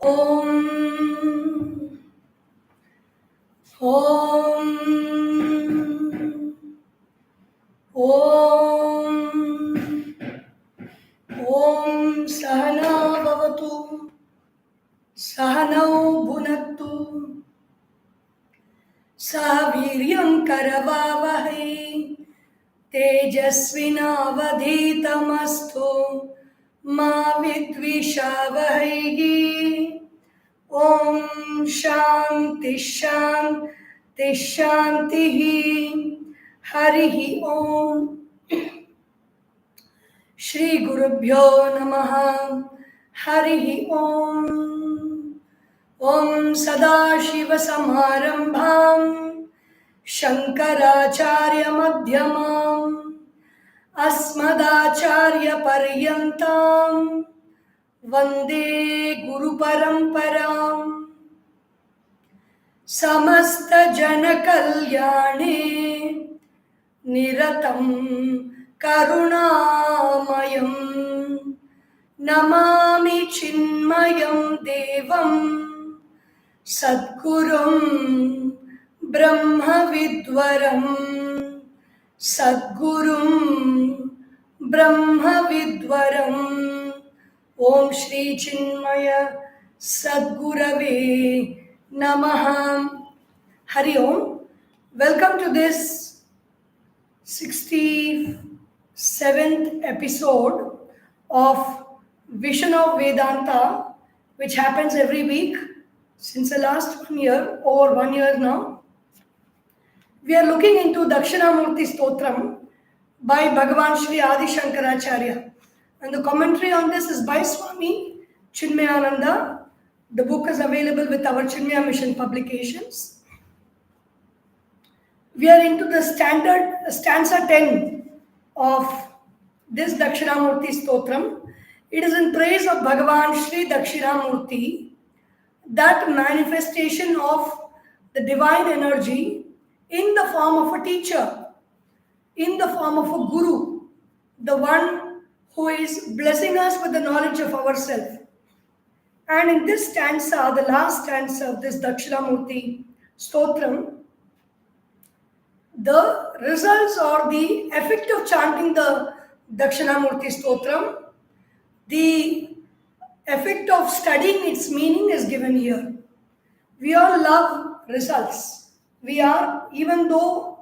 Om Om Om Om Sahana Bhavatu Sahanau Bhunattu Saviryam Karavavahai Tejasvinavadhitamastu Ma Vidvishavahai. Om Shanti Shanti Shanti Harihi Om. Shri Gurubhyo Namaha. Harihi Om. Om Sadashiva Samarambham Sankaracharya Madhyamam Asmadacharya Paryantam Vande Guru Paramparam. Samasta Jana Kalyane Niratam Karunamayam Namami Chinmayam Devam Sadgurum Brahma Vidwaram Sadgurum Brahma Vidwaram. Om Shri Chinmaya Sadgurave Namaha. Hari Om. Welcome to this 67th episode of Vision of Vedanta, which happens every week since the last 1 year, over 1 year now. We are looking into Dakshinamurti Stotram by Bhagavan Shri Adi Sankaracharya. And the commentary on this is by Swami Chinmayananda. The book is available with our Chinmaya Mission publications. We are into the stanza 10 of this Dakshinamurti Stotram. It is in praise of Bhagavan Shri Dakshinamurti, that manifestation of the divine energy in the form of a teacher, in the form of a guru, the one who is blessing us with the knowledge of ourselves. And in this stanza, the last stanza of this Dakshinamurti Stotram, the results or the effect of chanting the Dakshinamurti Stotram, the effect of studying its meaning is given here. We all love results. We are, even though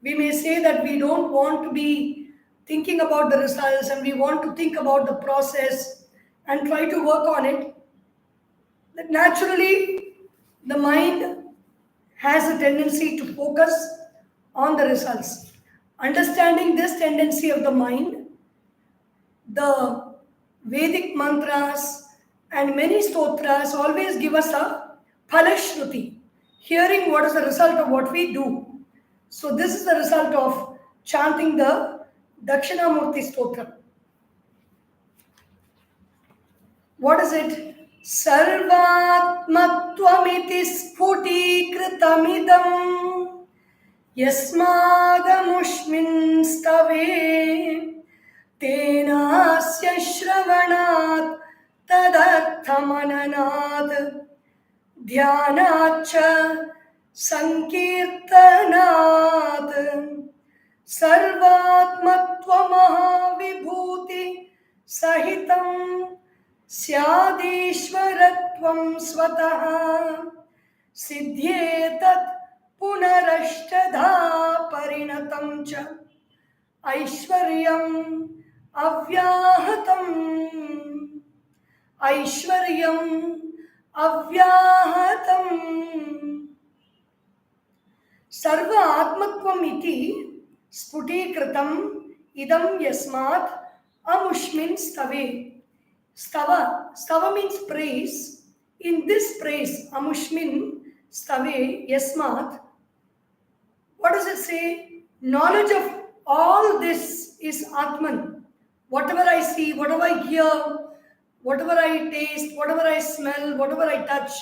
we may say that we don't want to be thinking about the results and we want to think about the process and try to work on it, that naturally the mind has a tendency to focus on the results. Understanding this tendency of the mind, the Vedic mantras and many stotras always give us a phalashruti, hearing what is the result of what we do. So this is the result of chanting the Dakshinamurti Stotram. What is it? Sarvatmatvamiti sputi kritamidam yasmadamushmin stave tenasya shravanat tadarthamananat dhyanatcha sankirtanat sarvatmatva mahavibhuti sahitam Syadishwaratvam swataha siddhyetat punarashtadha parinatam cha aishwaryam avyahatam aishwaryam avyahatam. Sarva atmatvam iti sputikritam idam yasmat amushmin stave. Stava means praise. In this praise, amushmin stave yasmat, what does it say? Knowledge of all this is Atman. Whatever I see, whatever I hear, whatever I taste, whatever I smell, whatever I touch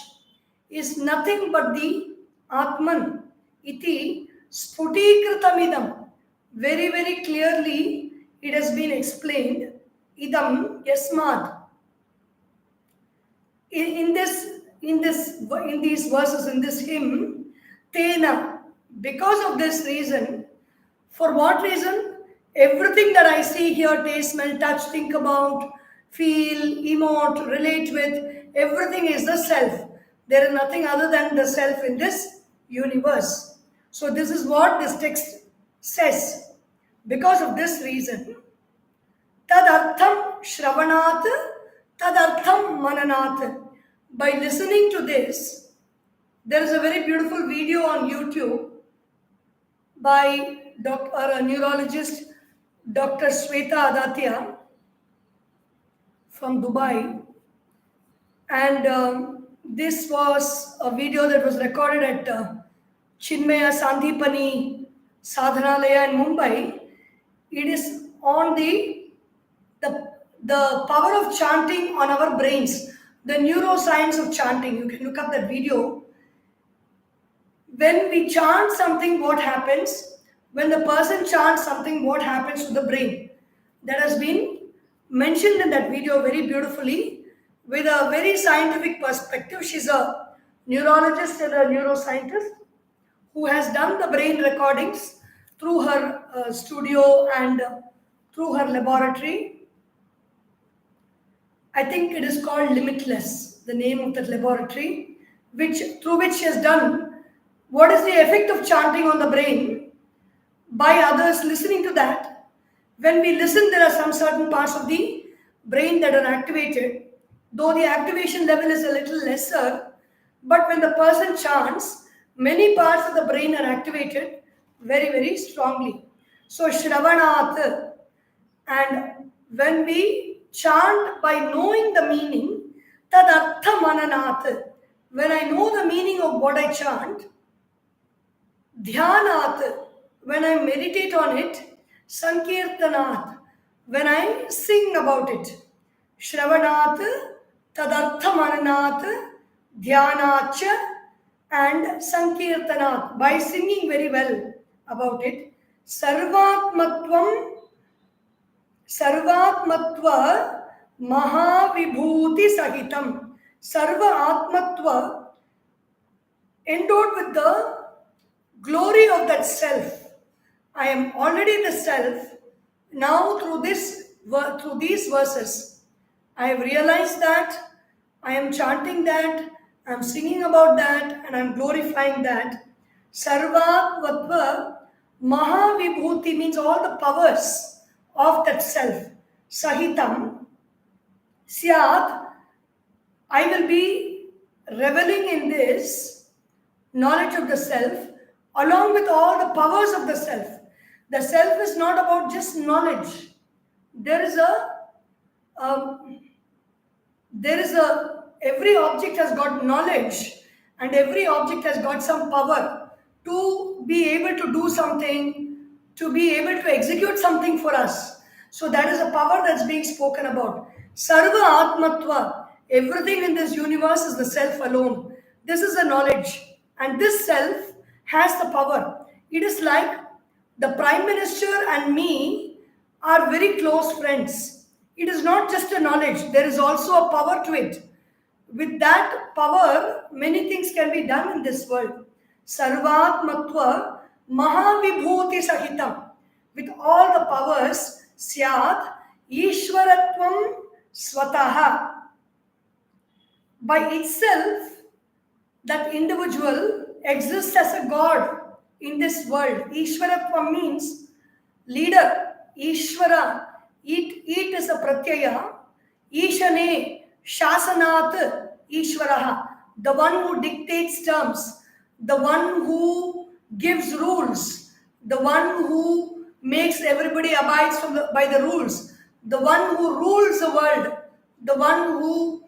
is nothing but the Atman. Iti sputikritamidam. Very, very clearly it has been explained. Idam yasmat. In these verses, in this hymn, Tena, because of this reason, for what reason? Everything that I see, hear, taste, smell, touch, think about, feel, emote, relate with, everything is the self. There is nothing other than the self in this universe. So this is what this text says. Because of this reason, tadartham shravanat, tadartham mananat. By listening to this, there is a very beautiful video on YouTube by a neurologist, Dr. Sweta Adatya from Dubai. And this was a video that was recorded at Chinmaya Sandipani Sadhanalaya in Mumbai. It is on the power of chanting on our brains, the neuroscience of chanting. You can look up that video. When we chant something, what happens? When the person chants something, what happens to the brain? That has been mentioned in that video very beautifully with a very scientific perspective. She's a neurologist and a neuroscientist who has done the brain recordings through her studio and through her laboratory. I think it is called Limitless, the name of that laboratory, through which she has done what is the effect of chanting on the brain by others listening to that. When we listen, there are some certain parts of the brain that are activated, though the activation level is a little lesser. But when the person chants, many parts of the brain are activated very, very strongly. So Shravanat, and when we chant by knowing the meaning, Tadartha Mananat, when I know the meaning of what I chant, Dhyanat, when I meditate on it, Sankirtanat, when I sing about it, Shravanat, Tadartha Mananat, Dhyanach, and Sankirtanat, by singing very well about it, Sarvatmatvam, Sarvatmatva Mahavibhuti Sahitam, Sarva Atmatva, endowed with the glory of that self. I am already the self. Now through these verses, I have realized that I am chanting that, I am singing about that, and I am glorifying that. Sarva Vatva Mahavibhuti means all the powers of that self. Sahitam Syat, I will be reveling in this knowledge of the self along with all the powers of the self. The self is not about just knowledge. There is every object has got knowledge, and every object has got some power to be able to do something, to be able to execute something for us. So that is a power that's being spoken about. Sarva Atmatva, everything in this universe is the self alone. This is the knowledge, and this self has the power. It is like the Prime Minister and me are very close friends. It is not just a knowledge, there is also a power to it. With that power, many things can be done in this world. Sarvatmatva Mahavibhuti Sahitam. With all the powers, Syat Ishwaratvam Swataha. By itself, that individual exists as a god in this world. Ishwaratvam means leader. Ishvara, it is a pratyaya. Ishane, shasanat, Ishvaraha, the one who dictates terms, the one who gives rules, the one who makes everybody abides by the rules, the one who rules the world, the one who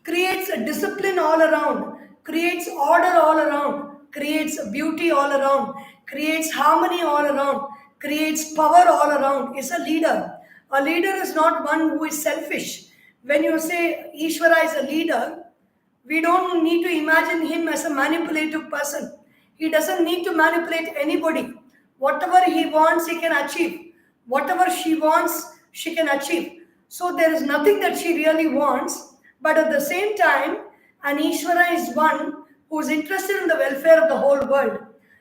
creates a discipline all around, creates order all around, creates beauty all around, creates harmony all around, creates power all around, is a leader. A leader is not one who is selfish. When you say Ishvara is a leader, we don't need to imagine him as a manipulative person. He doesn't need to manipulate anybody. Whatever he wants, he can achieve. Whatever she wants, she can achieve. So there is nothing that she really wants, But at the same time, an Ishvara is one who is interested in the welfare of the whole world.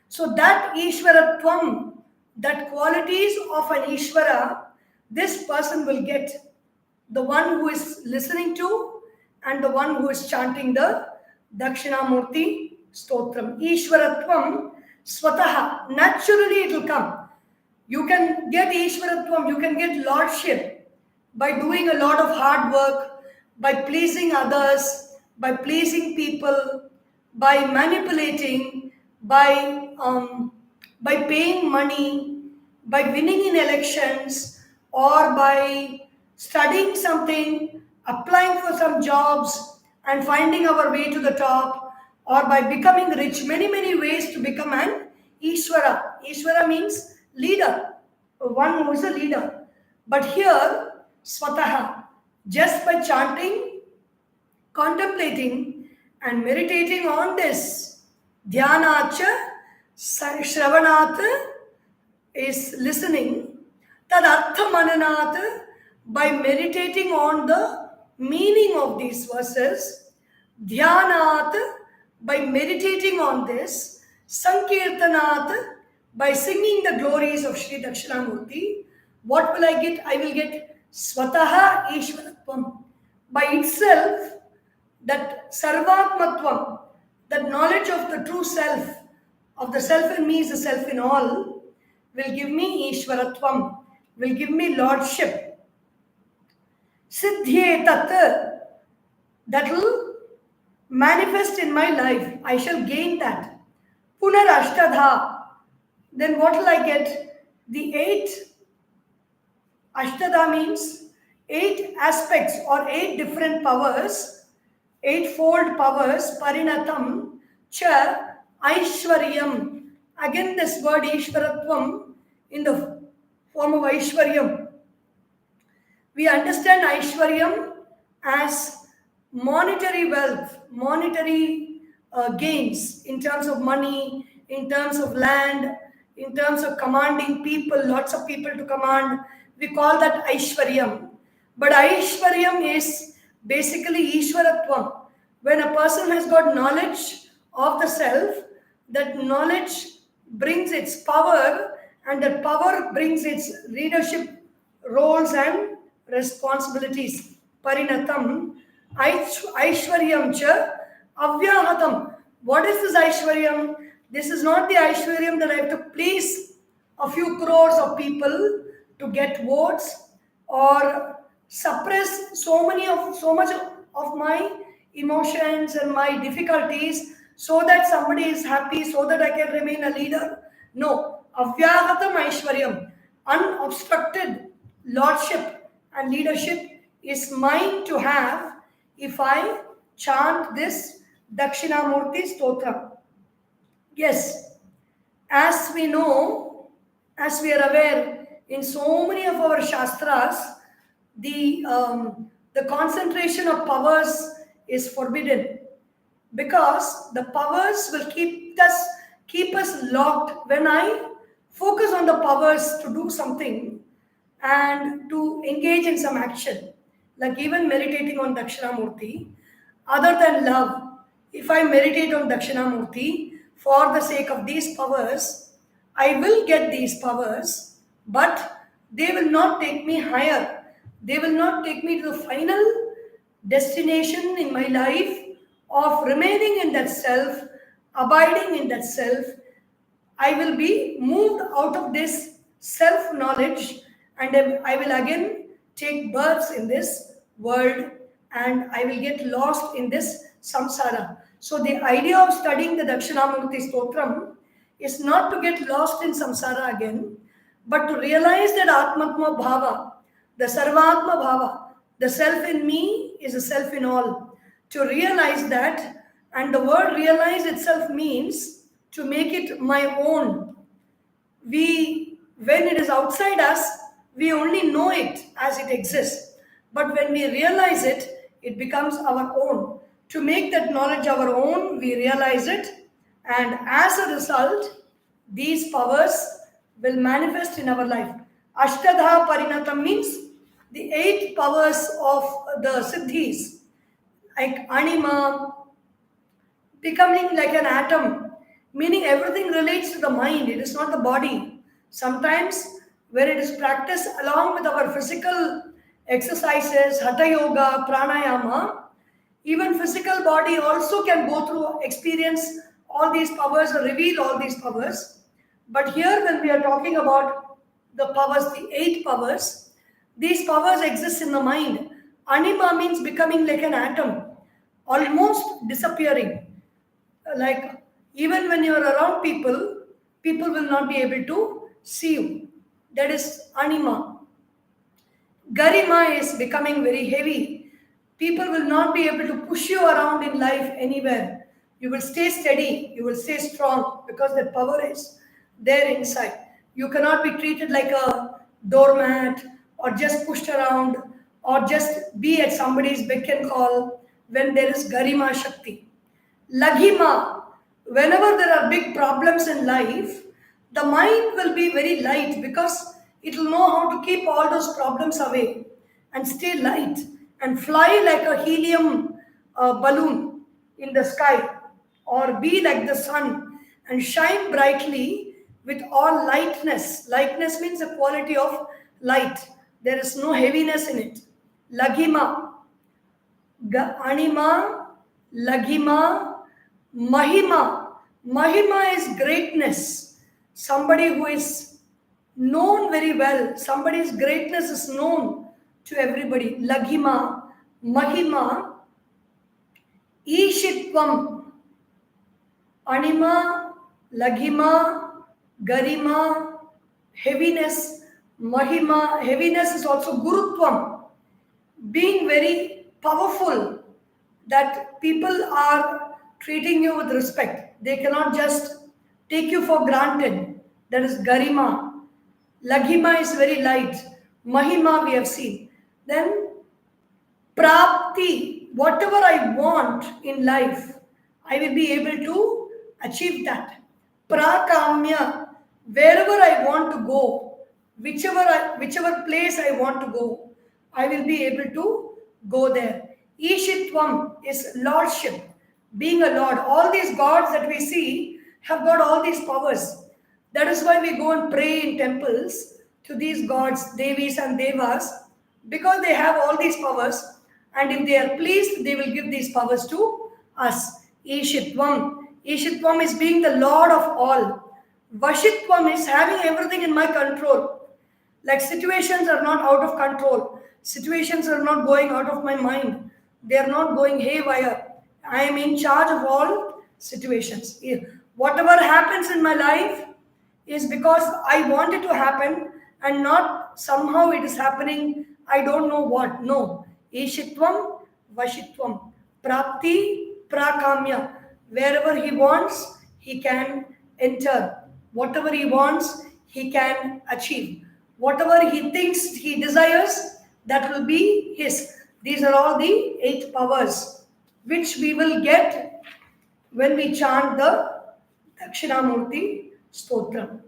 So that Ishvaratvam, that qualities of an Ishvara, this person will get. The one who is listening to and the one who is chanting the Dakshinamurti Stotram. Ishvaratvam swataha. Naturally it will come. You can get Ishvaratvam, you can get lordship by doing a lot of hard work, by pleasing others, by pleasing people, by manipulating, by paying money, by winning in elections, or by studying something, applying for some jobs, and finding our way to the top, or by becoming rich. Many, many ways to become an Ishvara. Ishvara means leader, one who is a leader. But here, swataha, just by chanting, contemplating, and meditating on this, dhyanacha, shravanat is listening, tadartha mananat, by meditating on the meaning of these verses, dhyanat, by meditating on this, sankirtanat, by singing the glories of Sri Dakshinamurti. What will I get? I will get swataha ishvaratvam. By itself, that sarvatmatvam, that knowledge of the true self, of the self in me is the self in all, will give me ishvaratvam, will give me lordship. Siddhye tat, that will manifest in my life. I shall gain that. Punarashtadha, then what will I get? The 8 Ashtadha means 8 aspects or 8 different powers, 8-fold powers, parinatam, cha, aishwaryam. Again this word ishvaratvam in the form of aishwaryam. We understand Aishwaryam as monetary wealth, monetary gains in terms of money, in terms of land, in terms of commanding people, lots of people to command. We call that Aishwaryam. But Aishwaryam is basically Ishwaratvam. When a person has got knowledge of the self, that knowledge brings its power, and that power brings its leadership roles and responsibilities. Parinatam, Aishwaryam cha, Avyahatam. What is this Aishwaryam? This is not the Aishwaryam that I have to please a few crores of people to get votes, or suppress so much of my emotions and my difficulties so that somebody is happy, so that I can remain a leader. No, Avyahatam Aishwaryam, unobstructed lordship and leadership is mine to have if I chant this Dakshinamurti Stotram. Yes, as we know, as we are aware, in so many of our Shastras, the concentration of powers is forbidden, because the powers will keep us locked. When I focus on the powers to do something and to engage in some action, like even meditating on Dakshinamurti, other than love, if I meditate on Dakshinamurti for the sake of these powers, I will get these powers, but they will not take me higher. They will not take me to the final destination in my life of remaining in that self, abiding in that self. I will be moved out of this self-knowledge, and I will again take births in this world, and I will get lost in this samsara. So the idea of studying the Dakshinamurti Stotram is not to get lost in samsara again, but to realize that Atmatma Bhava, the Sarvatma Bhava, the self in me is a self in all. To realize that, and the word realize itself means to make it my own. When it is outside us, we only know it as it exists. But when we realize it, it becomes our own. To make that knowledge our own, we realize it, and as a result, these powers will manifest in our life. Ashtadha Parinatam means the 8 powers of the Siddhis. like anima, becoming like an atom, meaning everything relates to the mind, it is not the body. Sometimes, when it is practiced along with our physical exercises, hatha yoga, pranayama, even physical body also can go through, experience all these powers or reveal all these powers. But here, when we are talking about the powers, the eight powers, these powers exist in the mind. Anima means becoming like an atom, almost disappearing. Like even when you are around people, people will not be able to see you. That is anima. Garima is becoming very heavy. People will not be able to push you around in life anywhere. You will stay steady, you will stay strong because that power is there inside. You cannot be treated like a doormat or just pushed around or just be at somebody's beck and call when there is Garima Shakti. Laghima, whenever there are big problems in life, the mind will be very light because it will know how to keep all those problems away and stay light and fly like a helium balloon in the sky or be like the sun and shine brightly with all lightness. Lightness means the quality of light. There is no heaviness in it. Laghima, Anima, Laghima, Mahima. Mahima is greatness. Somebody who is known very well. Somebody's greatness is known to everybody. Laghima, Mahima, Ishitvam. Anima, Laghima, Garima, heaviness, Mahima. Heaviness is also Gurutvam, being very powerful, that people are treating you with respect. They cannot just take you for granted. That is Garima. Laghima is very light. Mahima we have seen. Then Prapti, whatever I want in life, I will be able to achieve that. Prakamya, wherever I want to go, whichever place I want to go, I will be able to go there. Ishitvam is lordship, being a lord. All these gods that we see have got all these powers. That is why we go and pray in temples to these gods, Devis and Devas, because they have all these powers, and if they are pleased, they will give these powers to us. Ishitvam. Ishitvam is being the Lord of all. Vashitvam is having everything in my control. Like situations are not out of control. Situations are not going out of my mind. They are not going haywire. I am in charge of all situations. Whatever happens in my life is because I want it to happen and not somehow it is happening. I don't know what. No. Ishitvam, Vashitvam. Prapti, Prakamya. Wherever he wants, he can enter. Whatever he wants, he can achieve. Whatever he thinks he desires, that will be his. These are all the eight powers which we will get when we chant the Dakshinamurti Stotram.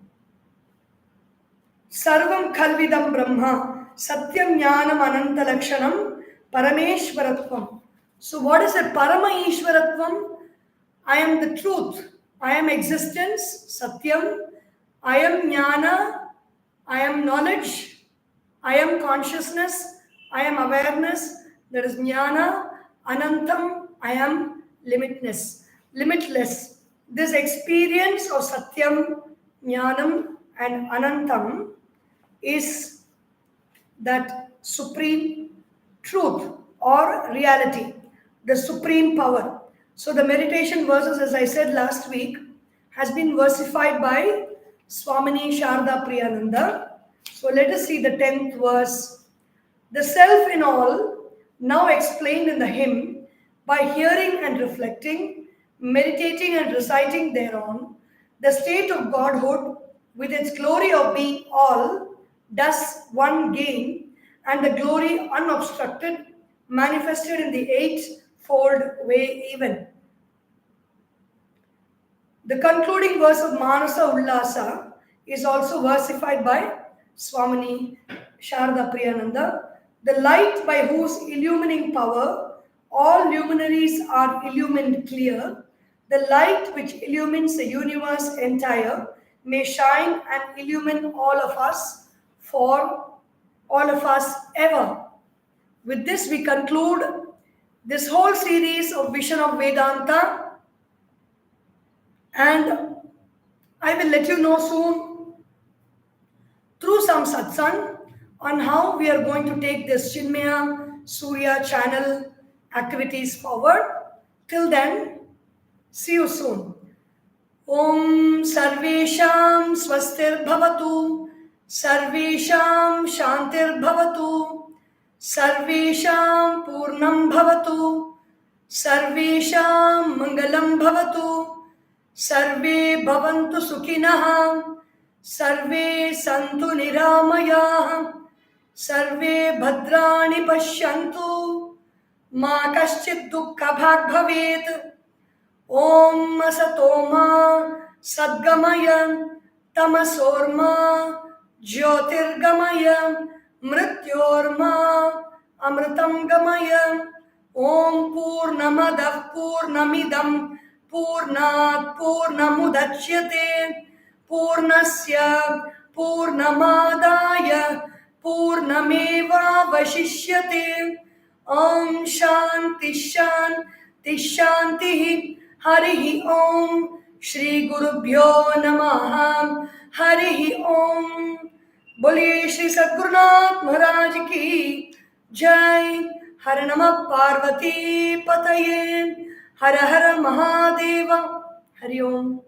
Sarvam Khalvidam Brahma Satyam Jnanam Ananta Lakshanam Parameshwaratvam. So what is it? Parama Ishwaratvam? I am the truth. I am existence, Satyam. I am Jnana. I am knowledge. I am consciousness. I am awareness. That is Jnana. Anantam. I am limitless. This experience of Satyam, Jnanam and Anantam is that supreme truth or reality, the supreme power. So the meditation verses, as I said last week, has been versified by Swamini Sharda Priyananda. So let us see the 10th verse. The self in all, now explained in the hymn, by hearing and reflecting, meditating and reciting thereon, the state of Godhood with its glory of being all, does one gain, and the glory unobstructed, manifested in the eightfold way even. The concluding verse of Manasa Ullasa is also versified by Swamini Sharda Priyananda. The light by whose illumining power all luminaries are illumined clear. The light which illumines the universe entire may shine and illumine all of us for all of us ever. With this, we conclude this whole series of Vision of Vedanta, and I will let you know soon through some satsang on how we are going to take this Chinmaya Surya channel activities forward. Till then, see you soon. Om Sarvesham Swastir Bhavatu, Sarvesham Shantir Bhavatu, Sarvesham Purnam Bhavatu, Sarvesham Mangalam Bhavatu, Sarve Bhavantu Sukhinah, Sarve Santu Niramayah, Sarve Bhadrani Pashyantu, Ma Kaschid Dukkha Bhag Bhavet. Om Asatoma Sadgamaya Tamasorma Jyotirgamaya Mrityorma Amritam Gamaya. Om Purnamadav Purnamidam Purnat Purnamudachyate Purnasya Purnamadaya Purnameva Vashishyate. Om Shanti Shanti Shanti. Harihi Om. Shri Gurubhyo Namaha. Harihi Om. Boliye Shri Sadgurunath Maharaj Ki Jai. Har Namah Parvati Pataye. Har Har Mahadeva. Hari Om.